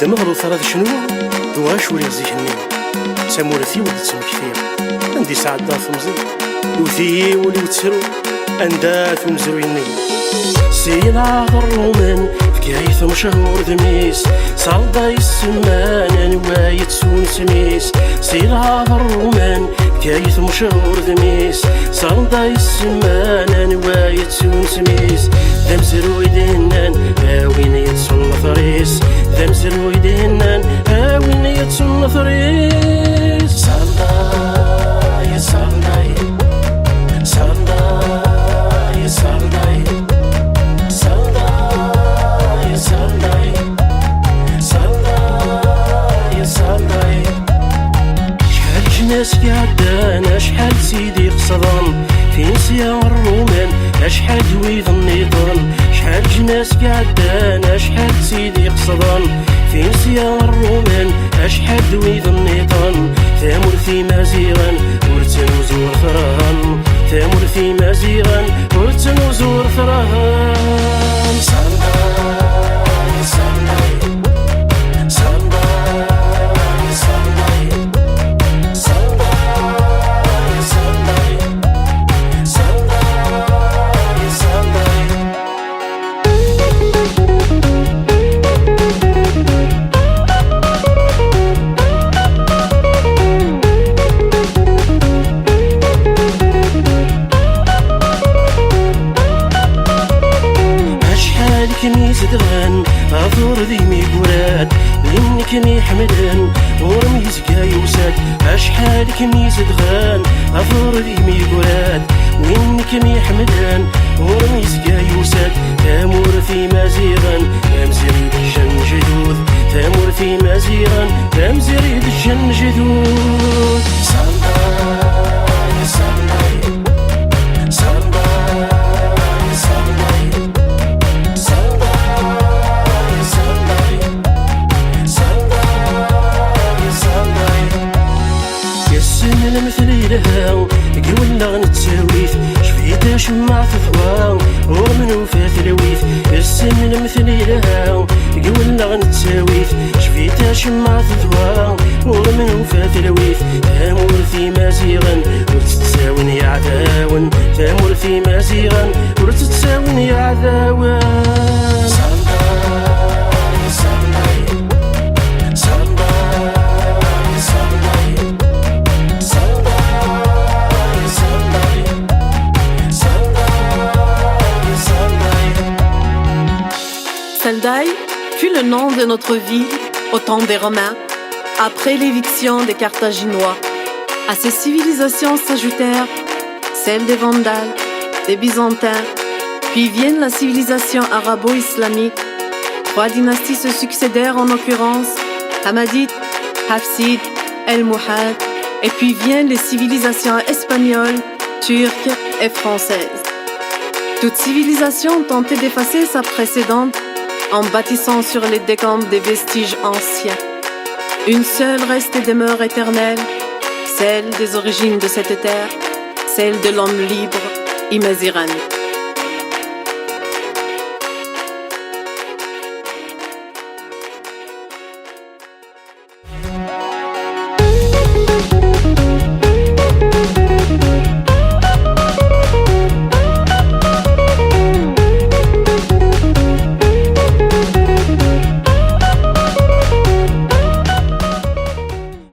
دمغ ثلاث شنو دواش ولي زيني سمورتي ولد سمكتير عندي سعد ثمزي دوثي ولي تسرو اندات ومزرويني سينا الرومان فكايث مشهور دميس صلدا السمان نوايت سون سميس سينا الرومان فكايث مشهور دميس صلدا السمان نوايت سون سميس ذم زرويدنان وين يتسن ثريس ذم زرويدنان وين يتسن ثريس صلدا يا صلدا صلدا يا صلدا صلدا يا صلدا صلدا يا صلدا شحال جناس قعدان شحال سيدي قصدان في نسيان الرومان شحال دويض النيطان شحال جناس قعدان شحال سيدي قصدان في نسيان الرومان شحال دويض النيطان ثامر في مزيغان ورتن وزور ثران ثامر في مزيغان ورتن وزور ثران صلدا يا صلدا صلدا يا صلدا صلدا يا صلدا صلدا يا صلدا كني زدغان أثور ذي ميقورات لإني كني حمدان ورمي زكاي وساد أشحال كني زدغان أثور ذي ميقورات وإني كني حمدان ورمي زكاي وساد تامور في مزيغان تامزري الجن جدود تامور في مزيغان تامزري الجن جدود صلدا يا صلدا صلدا يا صلدا مثلي لها قولنا نتساويث شفيتا شمع ثثوان ورمن وفات لويث السن مثلي لها قولنا نتساويث شفيتا شمع ثثوان ورمن وفات لويث تامور في مزيغا ورتتساون يا عداون تامور في مزيغا ورتتساون يا عداون Saldaï fut le nom de notre ville au temps des Romains, après l'éviction des Carthaginois. À ces civilisations s'ajoutèrent celles des Vandales, des Byzantins, puis viennent la civilisation arabo-islamique. 3 dynasties se succédèrent en occurrence, Hamadites, Hafsides, El-Mouhad, et puis viennent les civilisations espagnoles, turques et françaises. Toute civilisation tentait d'effacer sa précédente en bâtissant sur les décombres des vestiges anciens. Une seule reste et demeure éternelle, celle des origines de cette terre, celle de l'homme libre, Imazirani.